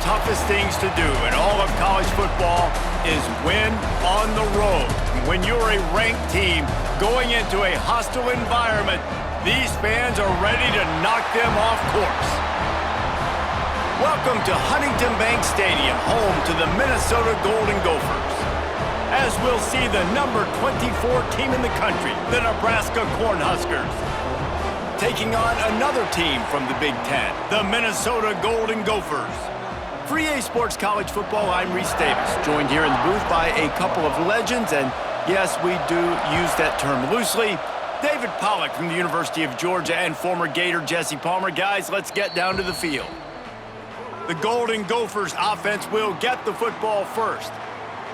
toughest things to do in all of college football is win on the road. When you're a ranked team going into a hostile environment, these fans are ready to knock them off course. Welcome to Huntington Bank Stadium, home to the Minnesota Golden Gophers. As we'll see the number 24 team in the country, the Nebraska Cornhuskers, taking on another team from the Big Ten, the Minnesota Golden Gophers. For EA Sports College Football, I'm Reese Davis, joined here in the booth by a couple of legends, and yes, we do use that term loosely. David Pollack from the University of Georgia and former Gator Jesse Palmer. Guys, let's get down to the field. The Golden Gophers offense will get the football first.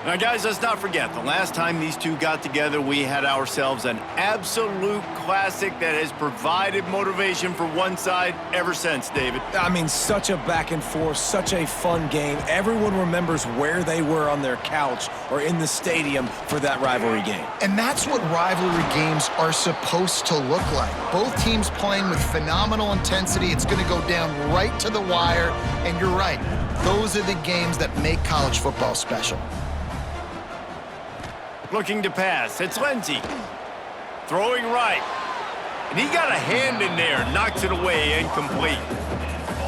Now, guys, let's not forget, the last time these two got together, we had ourselves an absolute classic that has provided motivation for one side ever since, David. I mean, such a back and forth, such a fun game. Everyone remembers where they were on their couch or in the stadium for that rivalry game. And that's what rivalry games are supposed to look like. Both teams playing with phenomenal intensity. It's going to go down right to the wire. And you're right, those are the games that make college football special. Looking to pass, it's Lindsey. Throwing right. And he got a hand in there, knocks it away, incomplete.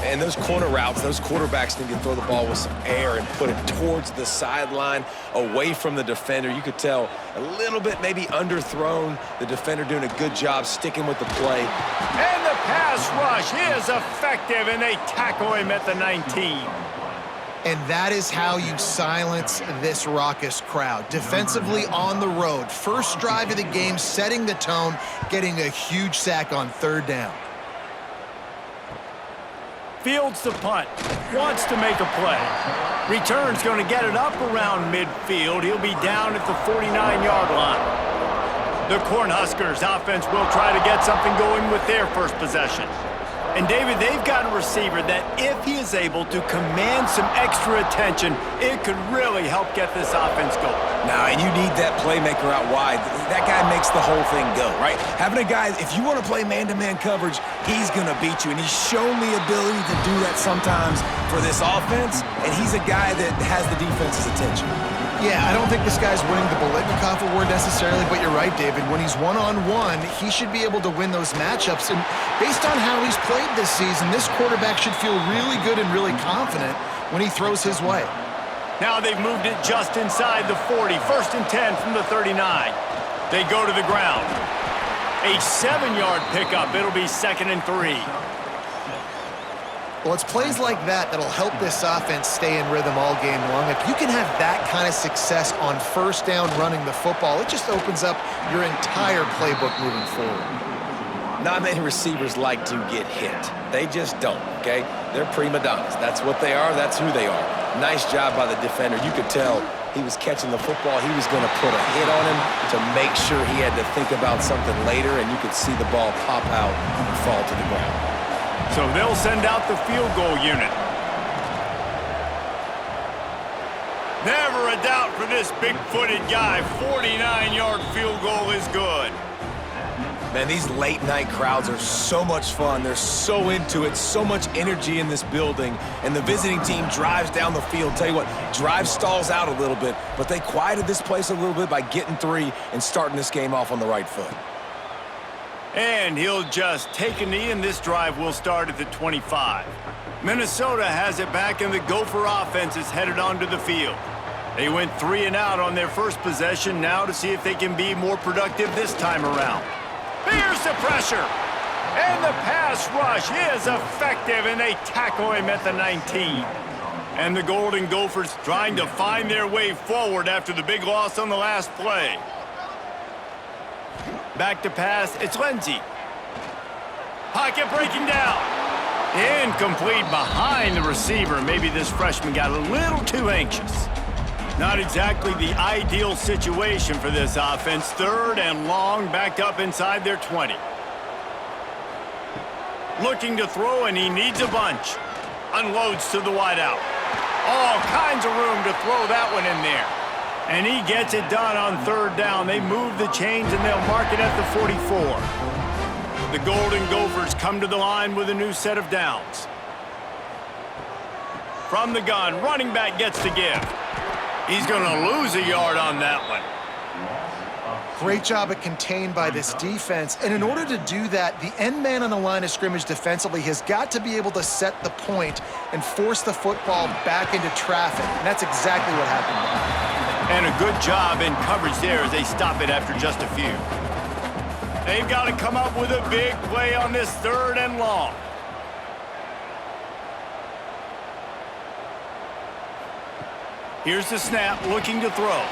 And those corner routes, those quarterbacks need to throw the ball with some air and put it towards the sideline, away from the defender. You could tell a little bit maybe underthrown. The defender doing a good job sticking with the play. And the pass rush is effective, and they tackle him at the 19. And that is how you silence this raucous crowd. Defensively on the road. First drive of the game, setting the tone, getting a huge sack on third down. Fields the punt. Wants to make a play. Return's going to get it up around midfield. He'll be down at the 49-yard line. The Cornhuskers offense will try to get something going with their first possession. And, David, they've got a receiver that if he is able to command some extra attention, it could really help get this offense going. Now, and you need that playmaker out wide. That guy makes the whole thing go, right? Having a guy, if you want to play man-to-man coverage, he's going to beat you. And he's shown the ability to do that sometimes for this offense, and he's a guy that has the defense's attention. Yeah, I don't think this guy's winning the Bolitnikoff Award necessarily, but you're right, David. When he's one-on-one, he should be able to win those matchups. And based on how he's played this season, this quarterback should feel really good and really confident when he throws his way. Now they've moved it just inside the 40. First and 10 from the 39. They go to the ground. A 7-yard pickup. It'll be 2nd and 3. Well, it's plays like that that'll help this offense stay in rhythm all game long. If you can have that kind of success on first down running the football, it just opens up your entire playbook moving forward. Not many receivers like to get hit. They just don't, okay? They're prima donnas. That's what they are. That's who they are. Nice job by the defender. You could tell he was catching the football. He was going to put a hit on him to make sure he had to think about something later, and you could see the ball pop out and fall to the ground. So they'll send out the field goal unit. Never a doubt for this big-footed guy. 49-yard field goal is good. Man, these late-night crowds are so much fun. They're so into it, so much energy in this building. And the visiting team drives down the field. Tell you what, drive stalls out a little bit, but they quieted this place a little bit by getting 3 and starting this game off on the right foot. And he'll just take a knee, and this drive will start at the 25. Minnesota has it back, and the Gopher offense is headed onto the field. They went 3 and out on their first possession, now to see if they can be more productive this time around. Here's the pressure. And the pass rush is effective, and they tackle him at the 19. And the Golden Gophers trying to find their way forward after the big loss on the last play. Back to pass, it's Lindsey. Pocket breaking down. Incomplete behind the receiver. Maybe this freshman got a little too anxious. Not exactly the ideal situation for this offense. 3rd and long, backed up inside their 20. Looking to throw, and he needs a bunch. Unloads to the wideout. All kinds of room to throw that one in there. And he gets it done on 3rd down. They move the chains, and they'll mark it at the 44. The Golden Gophers come to the line with a new set of downs. From the gun, running back gets to give. He's going to lose a yard on that one. Great job at contained by this defense. And in order to do that, the end man on the line of scrimmage defensively has got to be able to set the point and force the football back into traffic. And that's exactly what happened. And a good job in coverage there as they stop it after just a few. They've got to come up with a big play on this 3rd and long. Here's the snap, looking to throw.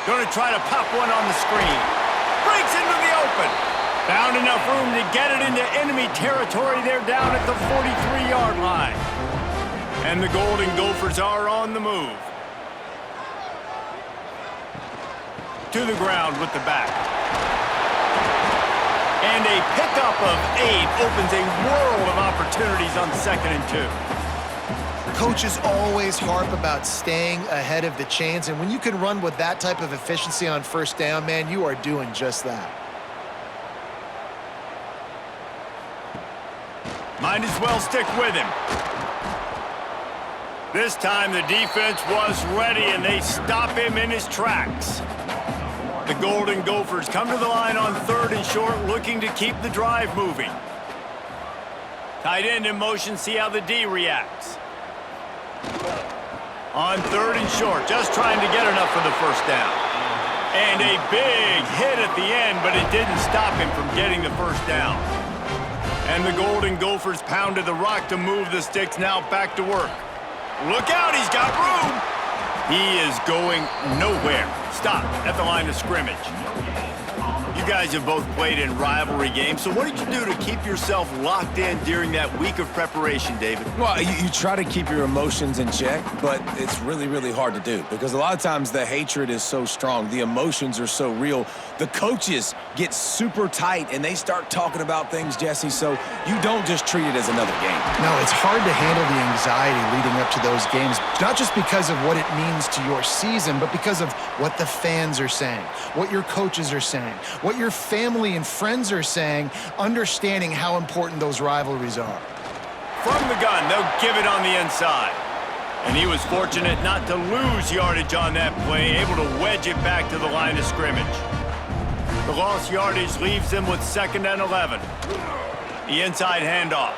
Going to try to pop one on the screen. Breaks into the open. Found enough room to get it into enemy territory. They're down at the 43-yard line. And the Golden Gophers are on the move. To the ground with the back. And a pickup of 8 opens a world of opportunities on 2nd and 2. Coaches always harp about staying ahead of the chains, and when you can run with that type of efficiency on 1st down, man, you are doing just that. Might as well stick with him. This time the defense was ready, and they stop him in his tracks. The Golden Gophers come to the line on 3rd and short, looking to keep the drive moving. Tight end in motion, see how the D reacts. On 3rd and short, just trying to get enough for the 1st down. And a big hit at the end, but it didn't stop him from getting the 1st down. And the Golden Gophers pounded the rock to move the sticks, now back to work. Look out, he's got room! He is going nowhere. Stop at the line of scrimmage. You guys have both played in rivalry games, so what did you do to keep yourself locked in during that week of preparation, David? Well, you try to keep your emotions in check, but it's really, really hard to do because a lot of times the hatred is so strong. The emotions are so real. The coaches get super tight, and they start talking about things, Jesse, so you don't just treat it as another game. No, it's hard to handle the anxiety leading up to those games, not just because of what it means to your season, but because of what the fans are saying, what your coaches are saying, what your family and friends are saying, understanding how important those rivalries are. From the gun, they'll give it on the inside. And he was fortunate not to lose yardage on that play, able to wedge it back to the line of scrimmage. The lost yardage leaves them with 2nd and 11. The inside handoff.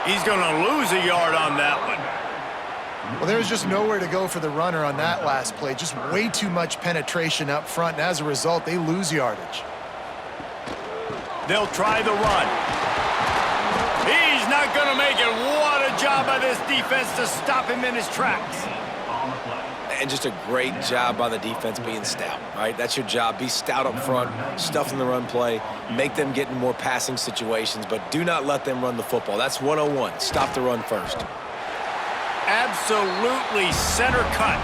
He's going to lose a yard on that one. Well, there was just nowhere to go for the runner on that last play. Just way too much penetration up front, and as a result, they lose yardage. They'll try the run. He's not going to make it. What a job by this defense to stop him in his tracks. And just a great job by the defense being stout, right? That's your job. Be stout up front, stuff in the run play, make them get in more passing situations, but do not let them run the football. That's 101. Stop the run first. Absolutely center cut.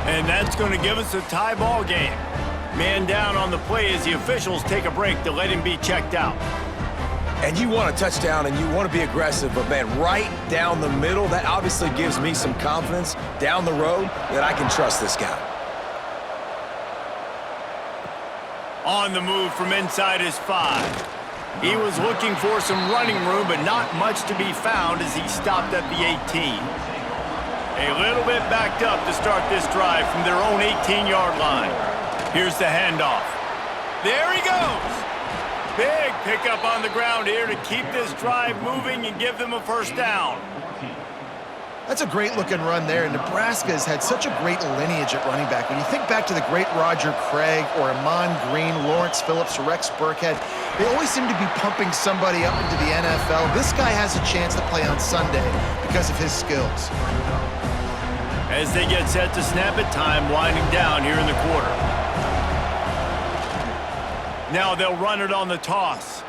And that's going to give us a tie ball game. Man down on the play as the officials take a break to let him be checked out. And you want a touchdown and you want to be aggressive, but man, right down the middle, that obviously gives me some confidence down the road that I can trust this guy. On the move from inside his 5. He was looking for some running room, but not much to be found as he stopped at the 18. A little bit backed up to start this drive from their own 18-yard line. Here's the handoff. There he goes. Big pickup on the ground here to keep this drive moving and give them a 1st down. That's a great-looking run there. Nebraska has had such a great lineage at running back. When you think back to the great Roger Craig or Amon Green, Lawrence Phillips, Rex Burkhead, they always seem to be pumping somebody up into the NFL. This guy has a chance to play on Sunday because of his skills. As they get set to snap it, time winding down here in the quarter. Now they'll run it on the toss.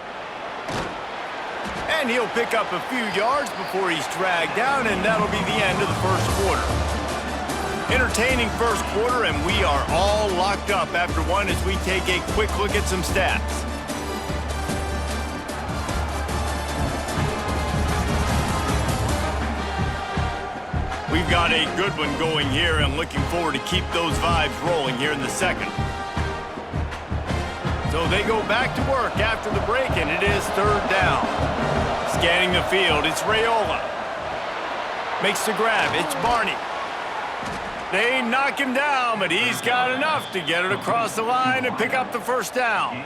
And he'll pick up a few yards before he's dragged down, and that'll be the end of the 1st quarter. Entertaining 1st quarter, and we are all locked up after one as we take a quick look at some stats. We've got a good one going here and looking forward to keep those vibes rolling here in the 2nd. So they go back to work after the break, and it is 3rd down. Scanning the field, it's Raiola. Makes the grab. It's Barney. They knock him down, but he's got enough to get it across the line and pick up the first down.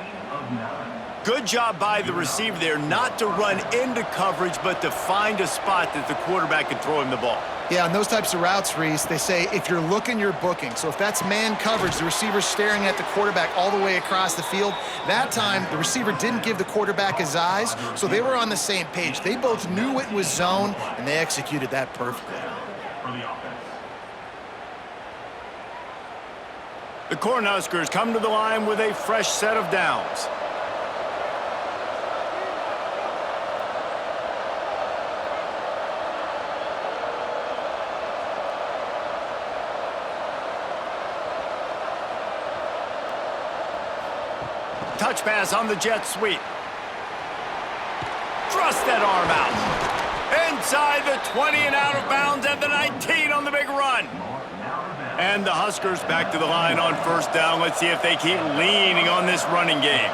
Good job by the receiver there not to run into coverage, but to find a spot that the quarterback can throw him the ball. Yeah, on those types of routes, Reese, they say if you're looking, you're booking. So if that's man coverage, the receiver's staring at the quarterback all the way across the field. That time, the receiver didn't give the quarterback his eyes, so they were on the same page. They both knew it was zone, and they executed that perfectly. The Cornhuskers come to the line with a fresh set of downs. Touch pass on the jet sweep. Thrust that arm out. Inside the 20 and out of bounds at the 19 on the big run. And the Huskers back to the line on first down. Let's see if they keep leaning on this running game.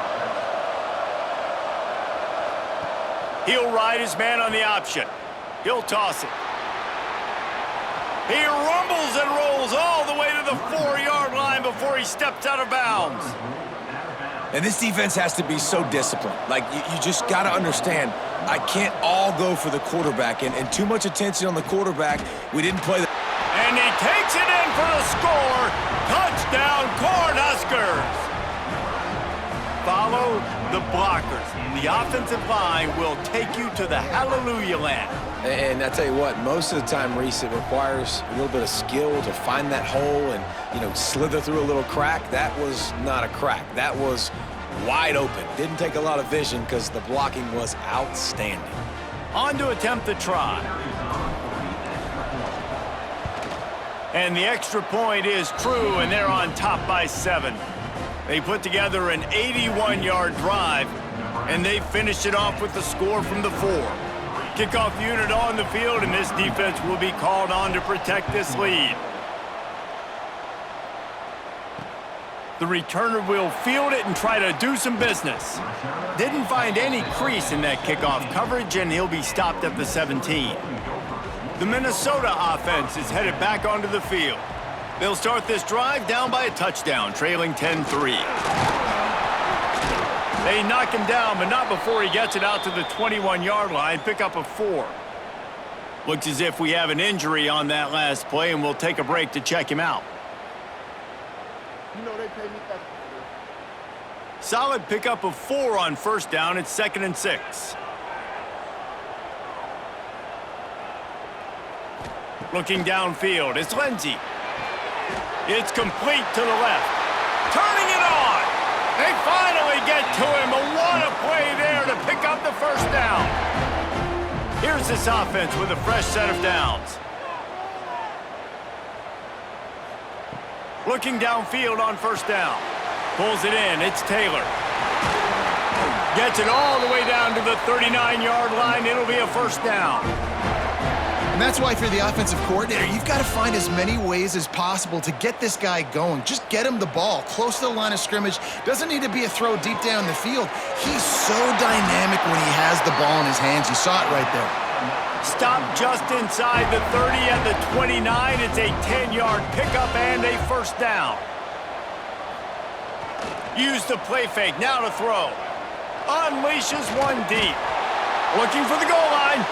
He'll ride his man on the option. He'll toss it. He rumbles and rolls all the way to the 4-yard line before he steps out of bounds. And this defense has to be so disciplined. Like, you just got to understand, I can't all go for the quarterback. And too much attention on the quarterback. We didn't play the... And he takes it in for the score. Touchdown, Cornhuskers. Follow the blockers. The offensive line will take you to the hallelujah land. And I tell you what, most of the time, Reese, it requires a little bit of skill to find that hole and, slither through a little crack. That was not a crack. That was wide open. Didn't take a lot of vision because the blocking was outstanding. On to attempt the try. And the extra point is true, and they're on top by 7. They put together an 81-yard drive, and they finished it off with the score from the 4. Kickoff unit on the field, and this defense will be called on to protect this lead. The returner will field it and try to do some business. Didn't find any crease in that kickoff coverage, and he'll be stopped at the 17. The Minnesota offense is headed back onto the field. They'll start this drive down by a touchdown, trailing 10-3. They knock him down, but not before he gets it out to the 21-yard line, pick up a 4. Looks as if we have an injury on that last play, and we'll take a break to check him out. Solid pickup of 4 on first down. It's 2nd and 6. Looking downfield, it's Lindsey. It's complete to the left. Turning it on. They finally get to him, but what a play there to pick up the first down. Here's this offense with a fresh set of downs. Looking downfield on first down. Pulls it in, it's Taylor. Gets it all the way down to the 39-yard line. It'll be a first down. And that's why, if you're the offensive coordinator, you've got to find as many ways as possible to get this guy going. Just get him the ball close to the line of scrimmage. Doesn't need to be a throw deep down the field. He's so dynamic when he has the ball in his hands. You saw it right there. Stop just inside the 30 at the 29. It's a 10-yard pickup and a first down. Use the play fake, now to throw. Unleashes one deep. Looking for the goal line.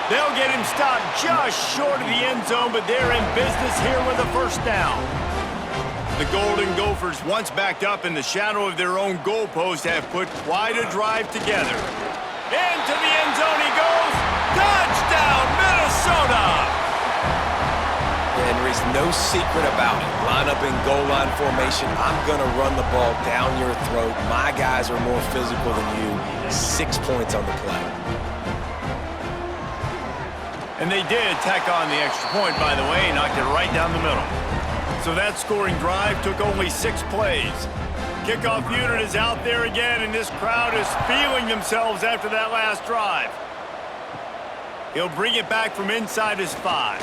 They'll get him stopped just short of the end zone, but they're in business here with a first down. The Golden Gophers, once backed up in the shadow of their own goalpost, have put quite a drive together. Into the end zone he goes. Touchdown, Minnesota! And there's no secret about it. Line up in goal line formation. I'm going to run the ball down your throat. My guys are more physical than you. 6 points on the play. And they did tack on the extra point, by the way, knocked it right down the middle. So that scoring drive took only 6 plays. Kickoff unit is out there again, and this crowd is feeling themselves after that last drive. He'll bring it back from inside his 5.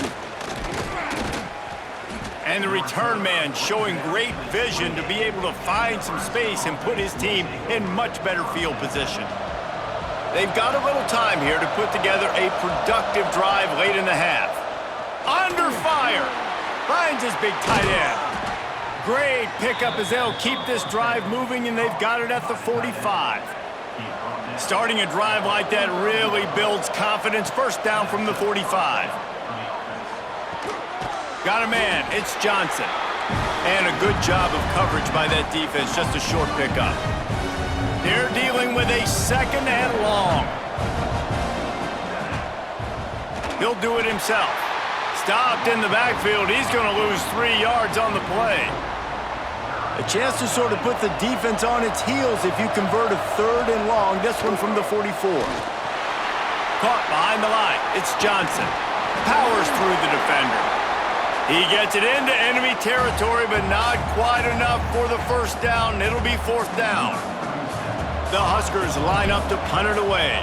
And the return man showing great vision to be able to find some space and put his team in much better field position. They've got a little time here to put together a productive drive late in the half. Under fire. Finds his big tight end. Great pickup as they'll keep this drive moving, and they've got it at the 45. Starting a drive like that really builds confidence. First down from the 45. Got a man. It's Johnson. And a good job of coverage by that defense. Just a short pickup. They're dealing with a second and long. He'll do it himself. Stopped in the backfield. He's going to lose 3 yards on the play. A chance to sort of put the defense on its heels if you convert a third and long. This one from the 44. Caught behind the line. It's Johnson. Powers through the defender. He gets it into enemy territory, but not quite enough for the first down. It'll be fourth down. The Huskers line up to punt it away.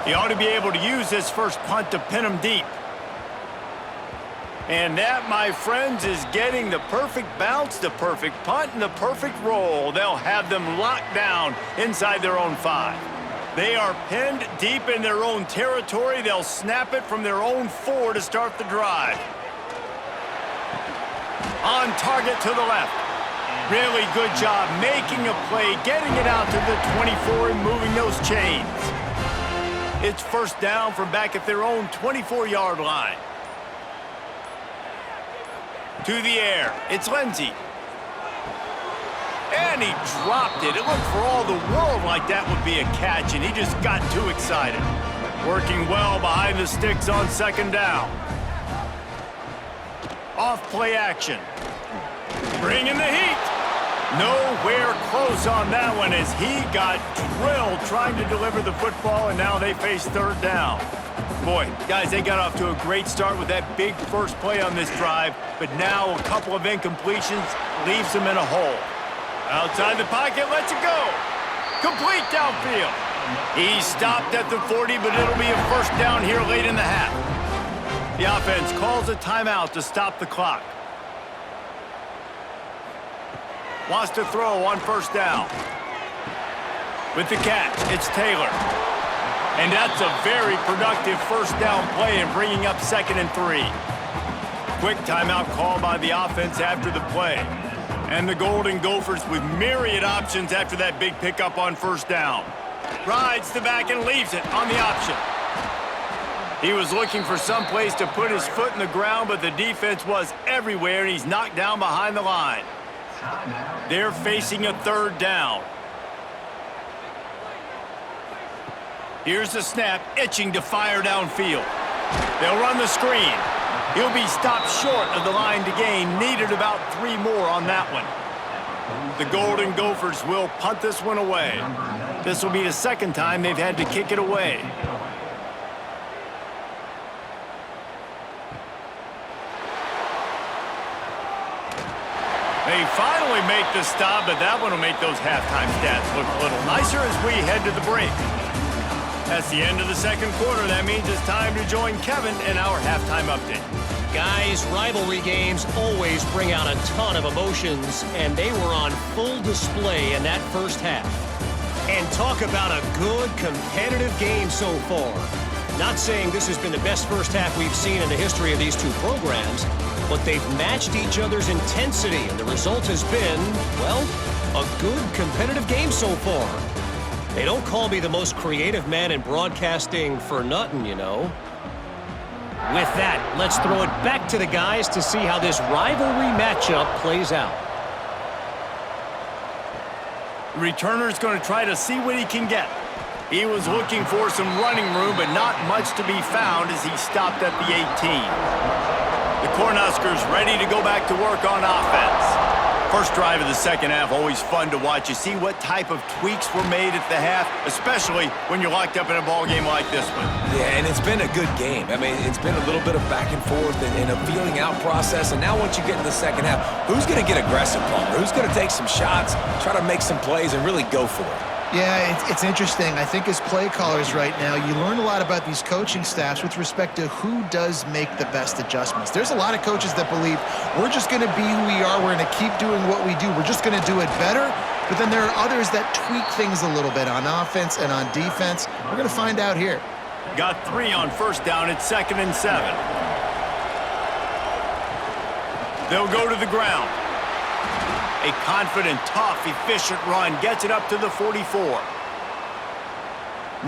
He ought to be able to use this first punt to pin him deep. And that, my friends, is getting the perfect bounce, the perfect punt, and the perfect roll. They'll have them locked down inside their own 5. They are pinned deep in their own territory. They'll snap it from their own 4 to start the drive. On target to the left. Really good job making a play, getting it out to the 24 and moving those chains. It's first down from back at their own 24-yard line. To the air. It's Lindsey. And he dropped it. It looked for all the world like that would be a catch, and he just got too excited. Working well behind the sticks on second down. Off play action. Bringing the heat. Nowhere close on that one as he got drilled trying to deliver the football, and now they face third down. Boy, guys, they got off to a great start with that big first play on this drive, but now a couple of incompletions leaves them in a hole. Outside the pocket, lets it go. Complete downfield. He stopped at the 40, but it'll be a first down here late in the half. The offense calls a timeout to stop the clock. Wants to throw on first down. With the catch, it's Taylor. And that's a very productive first down play in bringing up 2nd and 3. Quick timeout called by the offense after the play. And the Golden Gophers with myriad options after that big pickup on first down. Rides the back and leaves it on the option. He was looking for some place to put his foot in the ground, but the defense was everywhere, and he's knocked down behind the line. They're facing a third down. Here's the snap, itching to fire downfield. They'll run the screen. He'll be stopped short of the line to gain. Needed about 3 more on that one. The Golden Gophers will punt this one away. This will be the second time they've had to kick it away. They finally make the stop, but that one will make those halftime stats look a little nicer as we head to the break. That's the end of the second quarter. That means it's time to join Kevin in our halftime update. Guys, rivalry games always bring out a ton of emotions, and they were on full display in that first half. And talk about a good, competitive game so far. Not saying this has been the best first half we've seen in the history of these two programs, but they've matched each other's intensity, and the result has been, well, a good, competitive game so far. They don't call me the most creative man in broadcasting for nothing, you know. With that, let's throw it back to the guys to see how this rivalry matchup plays out. The returner's going to try to see what he can get. He was looking for some running room, but not much to be found as he stopped at the 18. The Cornhuskers ready to go back to work on offense. First drive of the second half, always fun to watch. You see what type of tweaks were made at the half, especially when you're locked up in a ball game like this one. Yeah, and it's been a good game. I mean, it's been a little bit of back and forth and a feeling out process. And now once you get in the second half, who's going to get aggressive, Palmer? Who's going to take some shots, try to make some plays, and really go for it? Yeah, it's interesting. I think as play callers right now, you learn a lot about these coaching staffs with respect to who does make the best adjustments. There's a lot of coaches that believe we're just going to be who we are. We're going to keep doing what we do. We're just going to do it better. But then there are others that tweak things a little bit on offense and on defense. We're going to find out here. Got 3 on first down. It's 2nd and 7. They'll go to the ground. A confident, tough, efficient run gets it up to the 44.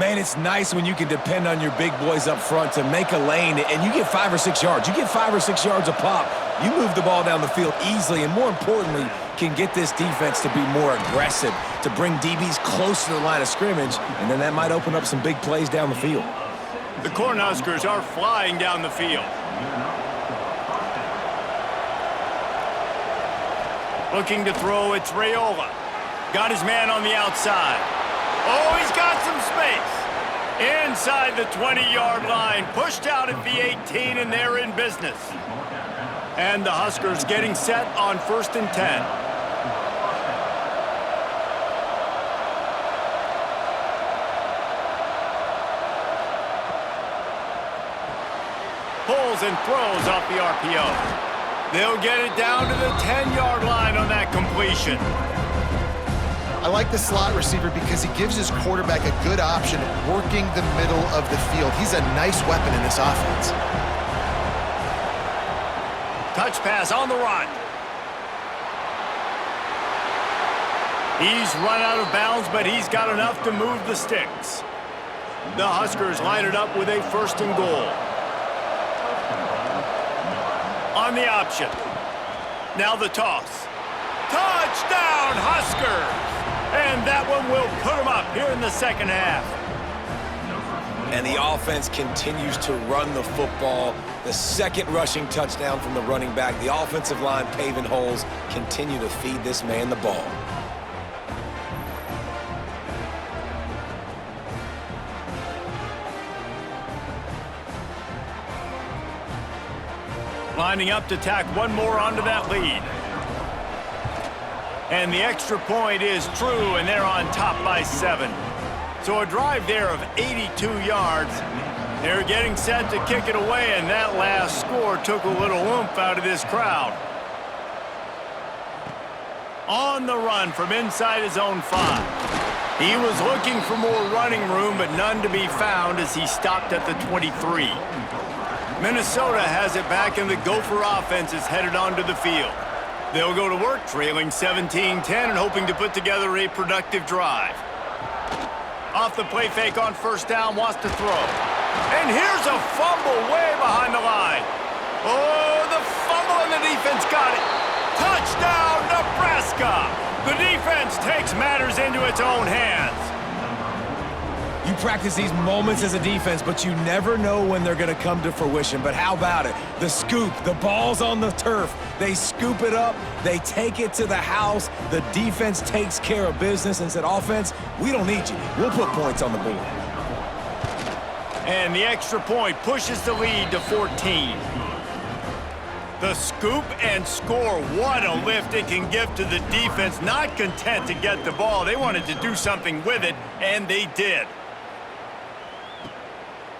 Man, it's nice when you can depend on your big boys up front to make a lane, and you get 5 or 6 yards. You get 5 or 6 yards a pop. You move the ball down the field easily, and more importantly, can get this defense to be more aggressive, to bring DBs close to the line of scrimmage, and then that might open up some big plays down the field. The Cornhuskers are flying down the field. Looking to throw, it's Raiola. Got his man on the outside. Oh, he's got some space. Inside the 20-yard line, pushed out at the 18, and they're in business. And the Huskers getting set on 1st and 10. Pulls and throws off the RPO. They'll get it down to the 10-yard line on that completion. I like the slot receiver because he gives his quarterback a good option working the middle of the field. He's a nice weapon in this offense. Touch pass on the run. He's run out of bounds, but he's got enough to move the sticks. The Huskers line it up with a 1st and goal. On the option. Now the toss. Touchdown, Huskers! And that one will put them up here in the second half. And the offense continues to run the football. The second rushing touchdown from the running back. The offensive line paving holes. Continue to feed this man the ball. Lining up to tack one more onto that lead. And the extra point is true, and they're on top by 7. So a drive there of 82 yards. They're getting set to kick it away, and that last score took a little oomph out of this crowd. On the run from inside his own 5. He was looking for more running room, but none to be found as he stopped at the 23. Minnesota has it back, and the Gopher offense is headed onto the field. They'll go to work trailing 17-10 and hoping to put together a productive drive. Off the play fake on 1st down, wants to throw. And here's a fumble way behind the line. Oh, the fumble, and the defense got it. Touchdown, Nebraska! The defense takes matters into its own hands. You practice these moments as a defense, but you never know when they're going to come to fruition. But how about it? The scoop, the ball's on the turf. They scoop it up. They take it to the house. The defense takes care of business and said, offense, we don't need you. We'll put points on the board. And the extra point pushes the lead to 14. The scoop and score. What a lift it can give to the defense. Not content to get the ball. They wanted to do something with it, and they did.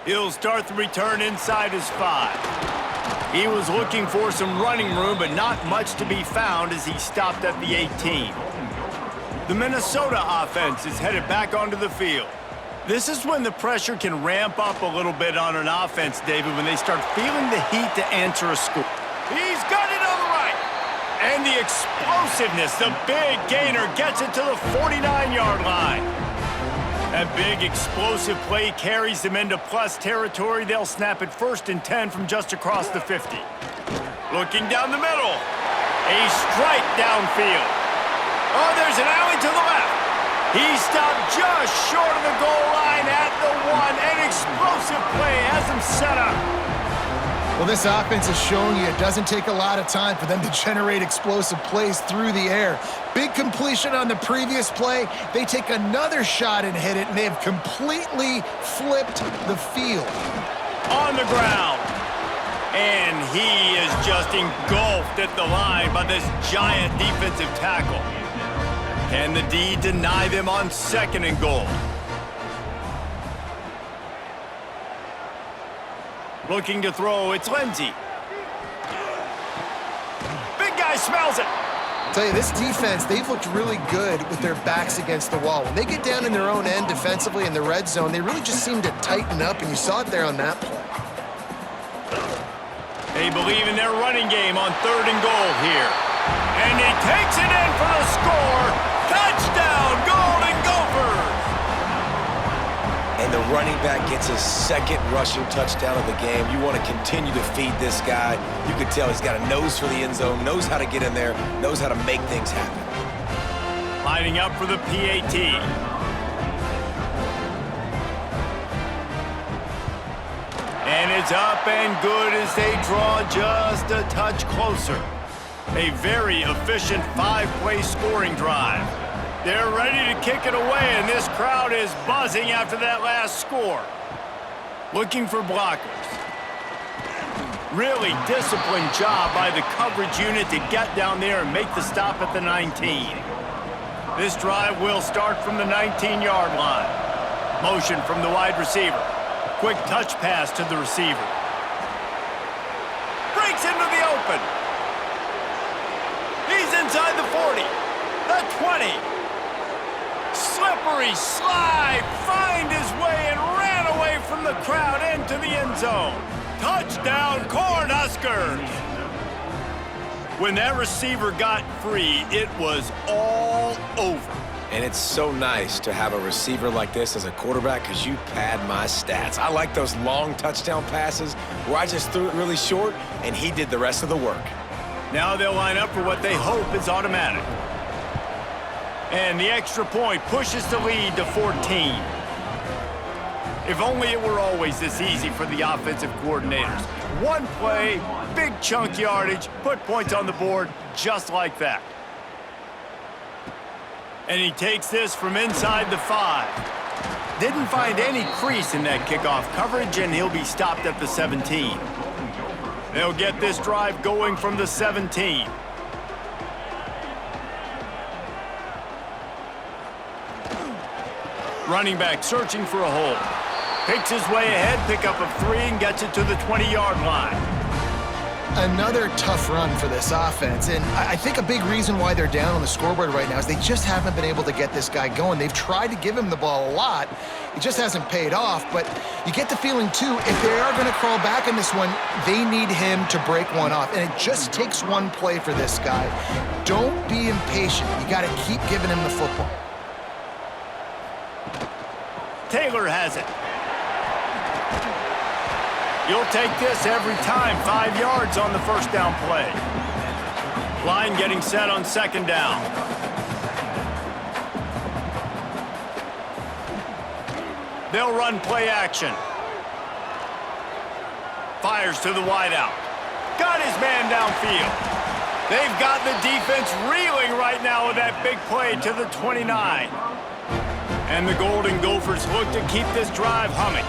He'll start the return inside his 5. He was looking for some running room, but not much to be found as he stopped at the 18. The Minnesota offense is headed back onto the field. This is when the pressure can ramp up a little bit on an offense, David, when they start feeling the heat to answer a score. He's got it on the right. And the explosiveness, the big gainer gets it to the 49-yard line. That big explosive play carries them into plus territory. They'll snap it 1st and 10 from just across the 50. Looking down the middle. A strike downfield. Oh, there's an alley to the left. He stopped just short of the goal line at the 1. An explosive play has him set up. Well, this offense is showing you it doesn't take a lot of time for them to generate explosive plays through the air. Big completion on the previous play. They take another shot and hit it, and they have completely flipped the field. On the ground. And he is just engulfed at the line by this giant defensive tackle. Can the D deny them on 2nd and goal? Looking to throw, it's Lindsey. Big guy smells it. I'll tell you, this defense, they've looked really good with their backs against the wall. When they get down in their own end defensively in the red zone, they really just seem to tighten up, and you saw it there on that play. They believe in their running game on 3rd and goal here. And he takes it in for the score. Touchdown, Golden Gophers! And the running back gets his 2nd rushing touchdown of the game. You want to continue to feed this guy. You can tell he's got a nose for the end zone, knows how to get in there, knows how to make things happen. Lining up for the PAT. And it's up and good as they draw just a touch closer. A very efficient 5-play scoring drive. They're ready to kick it away, and this crowd is buzzing after that last score. Looking for blockers. Really disciplined job by the coverage unit to get down there and make the stop at the 19. This drive will start from the 19-yard line. Motion from the wide receiver. Quick touch pass to the receiver. Breaks into the open. He's inside the 40, the 20. Slippery slide, find his way and ran away from the crowd into the end zone. Touchdown, Cornhuskers! When that receiver got free, it was all over. And it's so nice to have a receiver like this as a quarterback because you pad my stats. I like those long touchdown passes where I just threw it really short and he did the rest of the work. Now they'll line up for what they hope is automatic. And the extra point pushes the lead to 14. If only it were always this easy for the offensive coordinators. One play, big chunk yardage, put points on the board just like that. And he takes this from inside the 5. Didn't find any crease in that kickoff coverage, and he'll be stopped at the 17. They'll get this drive going from the 17. Running back searching for a hole. Picks his way ahead, pickup of 3, and gets it to the 20-yard line. Another tough run for this offense, and I think a big reason why they're down on the scoreboard right now is they just haven't been able to get this guy going. They've tried to give him the ball a lot. It just hasn't paid off, but you get the feeling, too, if they are going to crawl back in this one, they need him to break one off, and it just takes one play for this guy. Don't be impatient. You got to keep giving him the football. Taylor has it. You'll take this every time. 5 yards on the first down play. Line getting set on 2nd down. They'll run play action. Fires to the wideout. Got his man downfield. They've got the defense reeling right now with that big play to the 29. And the Golden Gophers look to keep this drive humming.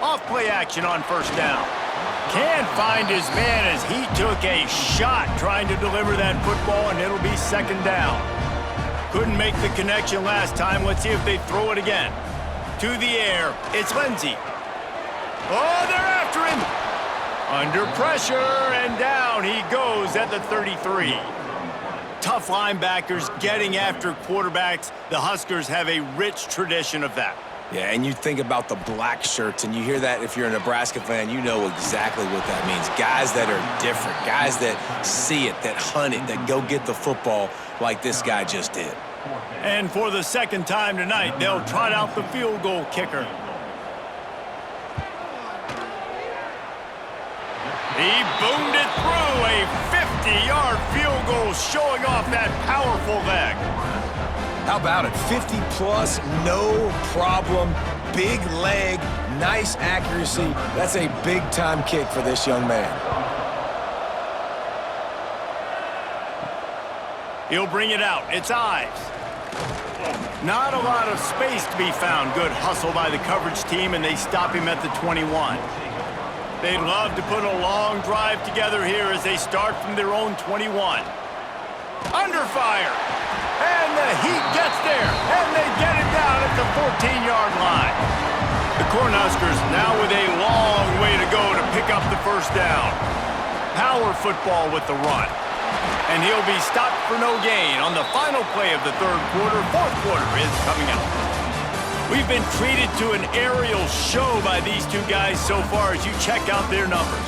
Off play action on 1st down. Can't find his man as he took a shot trying to deliver that football, and it'll be 2nd down. Couldn't make the connection last time. Let's see if they throw it again. To the air, it's Lindsey. Oh, they're after him. Under pressure, and down he goes at the 33. Tough linebackers getting after quarterbacks. The Huskers have a rich tradition of that. Yeah, and you think about the black shirts, and you hear that if you're a Nebraska fan, you know exactly what that means. Guys that are different, guys that see it, that hunt it, that go get the football like this guy just did. And for the 2nd time tonight, they'll trot out the field goal kicker. He boomed it through, a 50-yard field goal showing off that powerful leg. How about it? 50-plus, no problem, big leg, nice accuracy. That's a big-time kick for this young man. He'll bring it out. It's Ives. Not a lot of space to be found. Good hustle by the coverage team, and they stop him at the 21. They'd love to put a long drive together here as they start from their own 21. Under fire. And the heat gets there, and they get it down at the 14-yard line. The Cornhuskers now with a long way to go to pick up the 1st down. Power football with the run. And he'll be stopped for no gain on the final play of the 3rd quarter. 4th quarter is coming up. We've been treated to an aerial show by these two guys so far as you check out their numbers.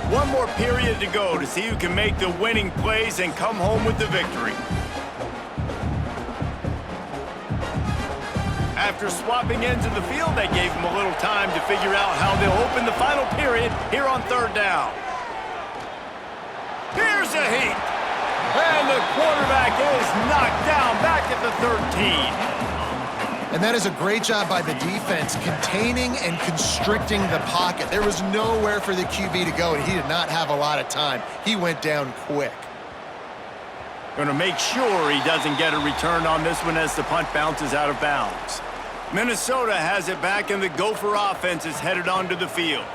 One more period to go to see who can make the winning plays and come home with the victory. After swapping ends of the field, that gave them a little time to figure out how they'll open the final period here on third down. Here's a heat. And the quarterback is knocked down back at the 13. And that is a great job by the defense, containing and constricting the pocket. There was nowhere for the QB to go, and he did not have a lot of time. He went down quick. Going to make sure he doesn't get a return on this one as the punt bounces out of bounds. Minnesota has it back, and the Gopher offense is headed onto the field.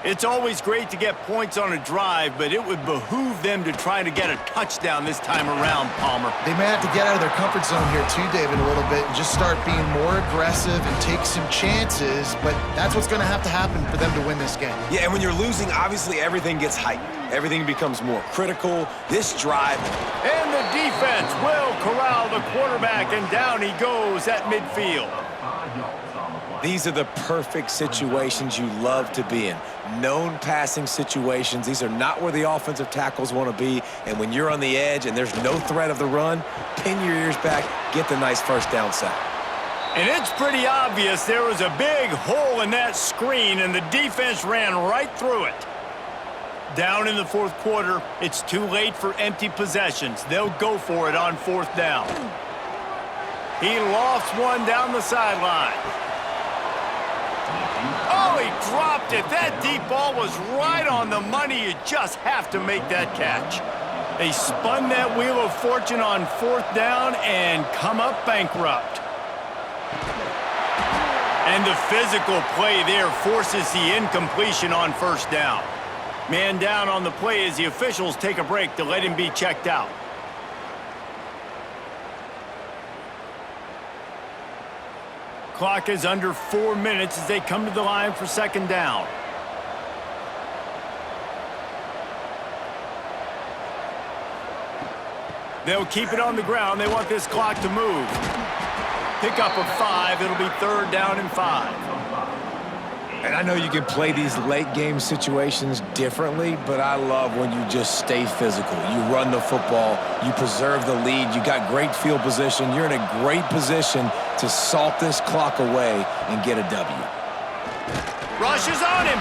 It's always great to get points on a drive, but it would behoove them to try to get a touchdown this time around, Palmer. They may have to get out of their comfort zone here too, David, a little bit, and just start being more aggressive and take some chances, but that's what's going to have to happen for them to win this game. Yeah, and when you're losing, obviously everything gets heightened. Everything becomes more critical. This drive. And the defense will corral the quarterback, and down he goes at midfield. These are the perfect situations you love to be in. Known passing situations. These are not where the offensive tackles want to be. And when you're on the edge and there's no threat of the run, pin your ears back, get the nice first down sack. And it's pretty obvious there was a big hole in that screen, and the defense ran right through it. Down in the fourth quarter, it's too late for empty possessions. They'll go for it on fourth down. He lofts one down the sideline. Oh, he dropped it. That deep ball was right on the money. You just have to make that catch. They spun that wheel of fortune on fourth down and come up bankrupt. And the physical play there forces the incompletion on first down. Man down on the play as the officials take a break to let him be checked out. Clock is under 4 minutes as they come to the line for second down. They'll keep it on the ground. They want this clock to move. Pick up a 5. It'll be third down and 5. And I know you can play these late game situations differently, but I love when you just stay physical. You run the football, you preserve the lead, you got great field position, you're in a great position to salt this clock away and get a W. Rushes on him.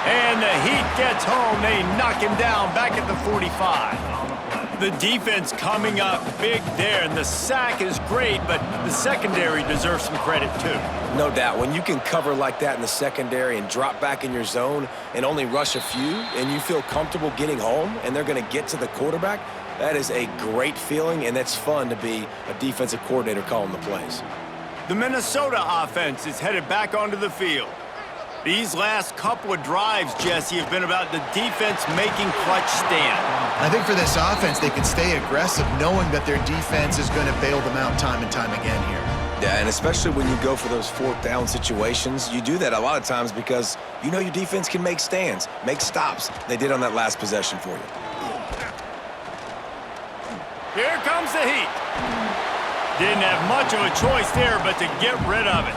And the Heat gets home. They knock him down back at the 45. The defense coming up big there, and the sack is great, but the secondary deserves some credit too. No doubt. When you can cover like that in the secondary and drop back in your zone and only rush a few, and you feel comfortable getting home and they're going to get to the quarterback, that is a great feeling, and it's fun to be a defensive coordinator calling the plays. The Minnesota offense is headed back onto the field. These last couple of drives, Jesse, have been about the defense making clutch stand. I think for this offense, they can stay aggressive knowing that their defense is going to bail them out time and time again here. Yeah, and especially when you go for those fourth down situations, you do that a lot of times because you know your defense can make stands, make stops. They did on that last possession for you. Here comes the Heat. Didn't have much of a choice there but to get rid of it.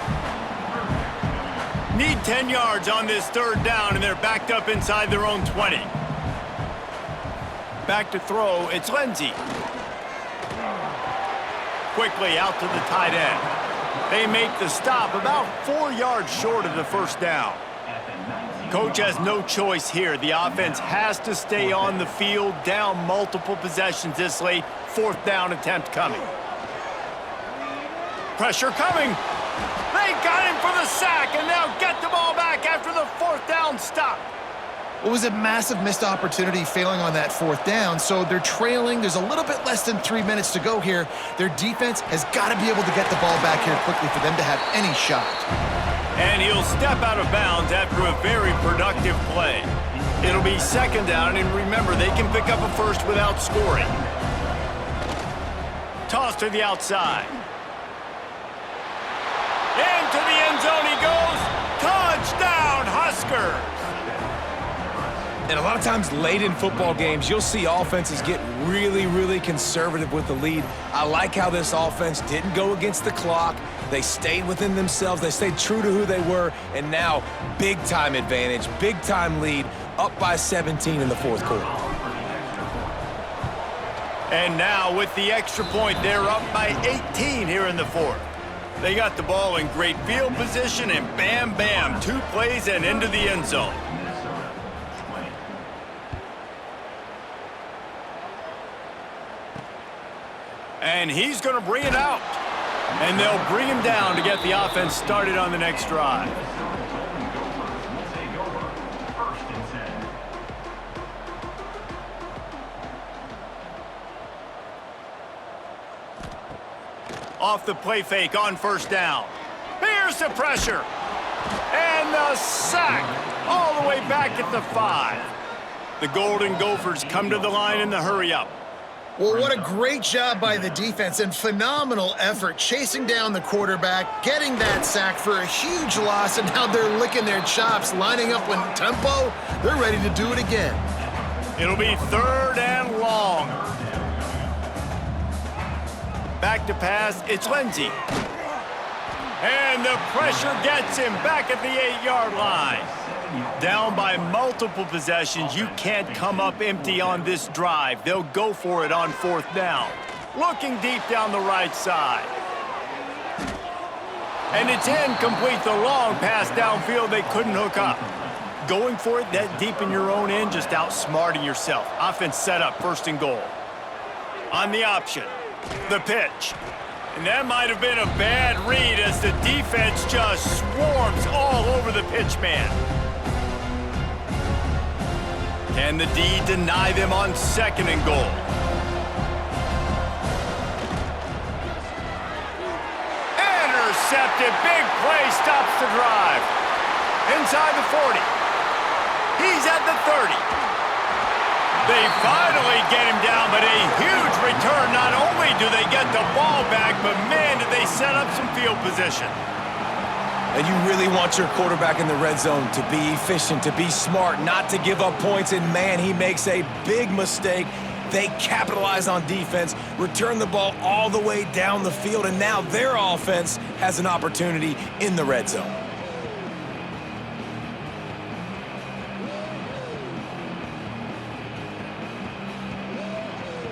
Need 10 yards on this third down, and they're backed up inside their own 20. Back to throw, it's Lindsey. Quickly out to the tight end. They make the stop about 4 yards short of the first down. Coach has no choice here. The offense has to stay on the field, down multiple possessions this late. Fourth down attempt coming. Pressure coming. They got him for the sack, and they'll get the ball back after the fourth down stop. It was a massive missed opportunity failing on that fourth down, so they're trailing. There's a little bit less than 3 minutes to go here. Their defense has got to be able to get the ball back here quickly for them to have any shot. And he'll step out of bounds after a very productive play. It'll be second down, and remember, they can pick up a first without scoring. Toss to the outside. Into the end zone he goes. Touchdown, Huskers! And a lot of times late in football games, you'll see offenses get really, really conservative with the lead. I like how this offense didn't go against the clock. They stayed within themselves. They stayed true to who they were. And now, big-time advantage, big-time lead, up by 17 in the fourth quarter. And now with the extra point, they're up by 18 here in the fourth. They got the ball in great field position, and bam, bam, 2 plays and into the end zone. And he's going to bring it out. And they'll bring him down to get the offense started on the next drive. Off the play fake on first down. Here's the pressure. And the sack all the way back at the 5. The Golden Gophers come to the line in the hurry-up. Well, what a great job by the defense and phenomenal effort chasing down the quarterback, getting that sack for a huge loss, and now they're licking their chops, lining up with tempo. They're ready to do it again. It'll be 3rd and long. Back to pass, it's Lindsey. And the pressure gets him back at the 8-yard line. Down by multiple possessions, you can't come up empty on this drive. They'll go for it on 4th down. Looking deep down the right side. And it's incomplete, the long pass downfield they couldn't hook up. Going for it that deep in your own end, just outsmarting yourself. Offense set up, 1st and goal. On the option, the pitch. And that might have been a bad read as the defense just swarms all over the pitch man. Can the D deny them on 2nd and goal? Intercepted. Big play stops the drive. Inside the 40. He's at the 30. They finally get him down, but a huge return. Not only do they get the ball back, but man, did they set up some field position. And you really want your quarterback in the red zone to be efficient, to be smart, not to give up points. And, man, he makes a big mistake. They capitalize on defense, return the ball all the way down the field, and now their offense has an opportunity in the red zone.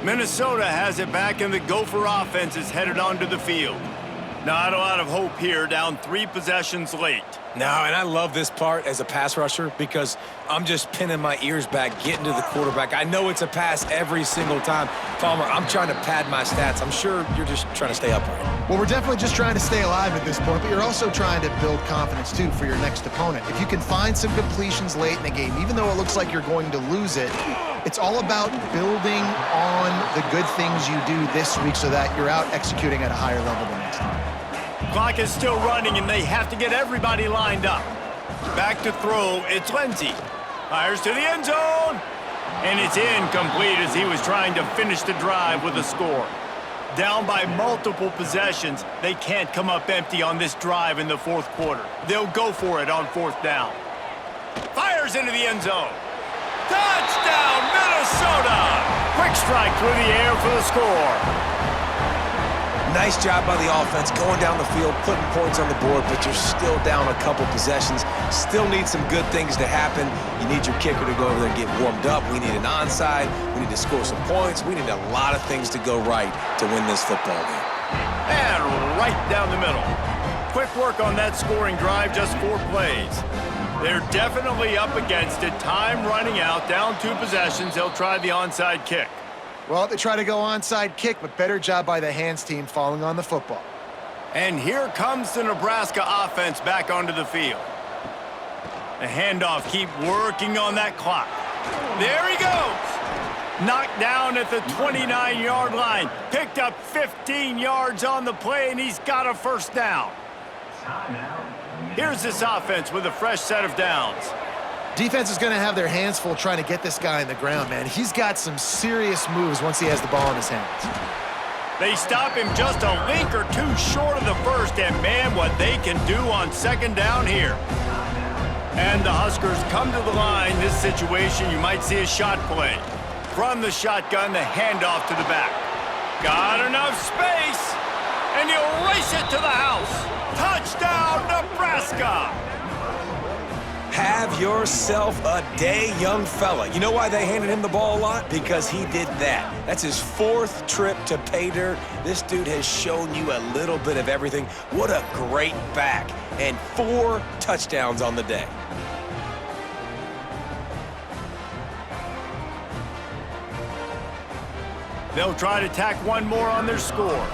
Minnesota has it back, and the Gopher offense is headed onto the field. Not a lot of hope here, down 3 possessions late. No, and I love this part as a pass rusher because I'm just pinning my ears back, getting to the quarterback. I know it's a pass every single time. Palmer, I'm trying to pad my stats. I'm sure you're just trying to stay upright. Well, we're definitely just trying to stay alive at this point, but you're also trying to build confidence, too, for your next opponent. If you can find some completions late in the game, even though it looks like you're going to lose it, it's all about building on the good things you do this week so that you're out executing at a higher level the next time. Clock is still running, and they have to get everybody lined up. Back to throw, it's Lindsey. Fires to the end zone. And it's incomplete as he was trying to finish the drive with a score. Down by multiple possessions, they can't come up empty on this drive in the 4th quarter. They'll go for it on 4th down. Fires into the end zone. Touchdown, Minnesota! Quick strike through the air for the score. Nice job by the offense going down the field, putting points on the board, but you're still down a couple possessions. Still need some good things to happen. You need your kicker to go over there and get warmed up. We need an onside. We need to score some points. We need a lot of things to go right to win this football game. And right down the middle. Quick work on that scoring drive, just 4 plays. They're definitely up against it. Time running out, down 2 possessions. They'll try the onside kick. Well, they try to go onside kick, but better job by the hands team falling on the football. And here comes the Nebraska offense back onto the field. The handoff, keep working on that clock. There he goes. Knocked down at the 29-yard line. Picked up 15 yards on the play, and he's got a 1st down. Here's this offense with a fresh set of downs. Defense is going to have their hands full trying to get this guy in the ground, man. He's got some serious moves once he has the ball in his hands. They stop him just a link or 2 short of the 1st, and man, what they can do on 2nd down here. And the Huskers come to the line. This situation, you might see a shot play. From the shotgun, the handoff to the back. Got enough space, and he'll race it to the house. Touchdown, Nebraska! Have yourself a day, young fella. You know why they handed him the ball a lot? Because he did that. That's his 4th trip to pay dirt. This dude has shown you a little bit of everything. What a great back. And 4 touchdowns on the day. They'll try to tack one more on their score.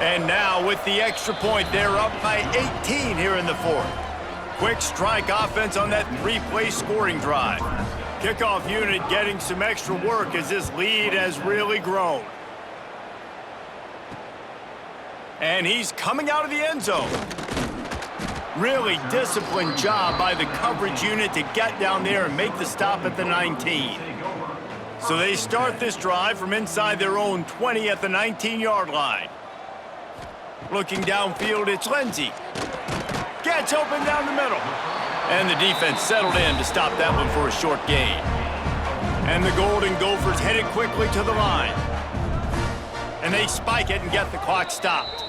And now with the extra point, they're up by 18 here in the 4th. Quick strike offense on that 3-play scoring drive. Kickoff unit getting some extra work as this lead has really grown. And he's coming out of the end zone. Really disciplined job by the coverage unit to get down there and make the stop at the 19. So they start this drive from inside their own 20 at the 19-yard line. Looking downfield, it's Lindsey. Gets open down the middle. And the defense settled in to stop that one for a short gain. And the Golden Gophers headed quickly to the line. And they spike it and get the clock stopped.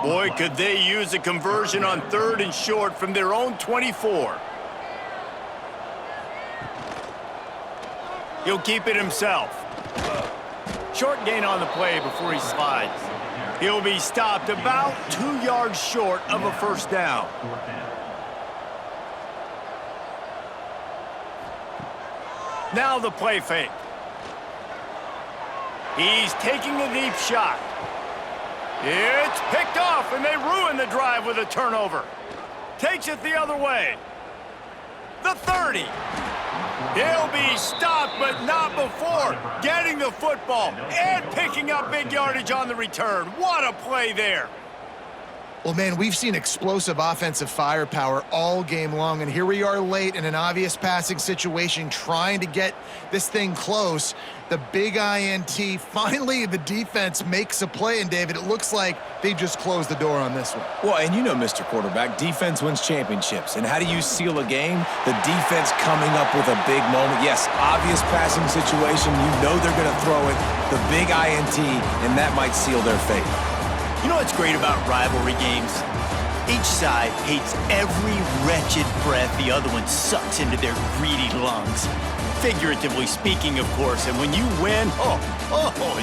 Boy, could they use a conversion on 3rd and short from their own 24. He'll keep it himself. Short gain on the play before he slides. He'll be stopped about 2 yards short of a first down. Now the play fake. He's taking a deep shot. It's picked off, and they ruin the drive with a turnover. Takes it the other way. The 30. He'll be stopped, but not before getting the football and picking up big yardage on the return. What a play there. Well, man, we've seen explosive offensive firepower all game long, and here we are late in an obvious passing situation trying to get this thing close. The big INT, finally the defense makes a play, and David, it looks like they just closed the door on this one. Well, and you know, Mr. Quarterback, defense wins championships. And how do you seal a game? The defense coming up with a big moment. Yes, obvious passing situation. You know they're going to throw it. The big INT, and that might seal their fate. You know what's great about rivalry games? Each side hates every wretched breath the other one sucks into their greedy lungs. Figuratively speaking, of course, and when you win, oh,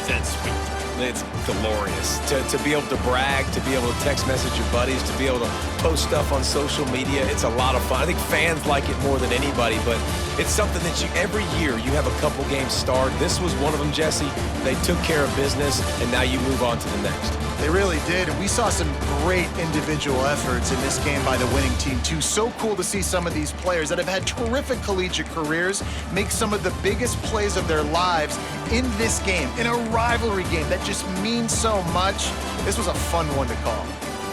is that sweet. It's glorious to be able to brag, to be able to text message your buddies, to be able to post stuff on social media. It's a lot of fun. I think fans like it more than anybody, but it's something that every year you have a couple games start. This was one of them, Jesse. They took care of business, and now you move on to the next. They really did, and we saw some great individual efforts in this game by the winning team, too. So cool to see some of these players that have had terrific collegiate careers make some of the biggest plays of their lives in this game, in a rivalry game that just means so much. This was a fun one to call.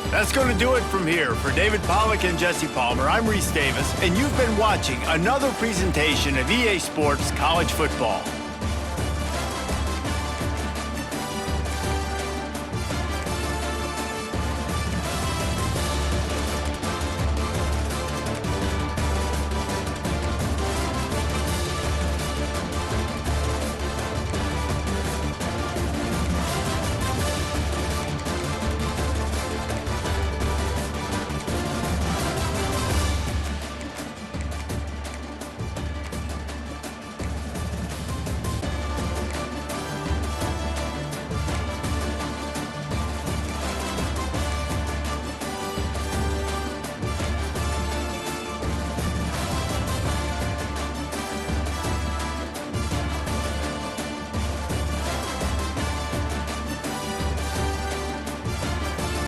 That's going to do it from here. For David Pollack and Jesse Palmer, I'm Reese Davis, and you've been watching another presentation of EA Sports College Football.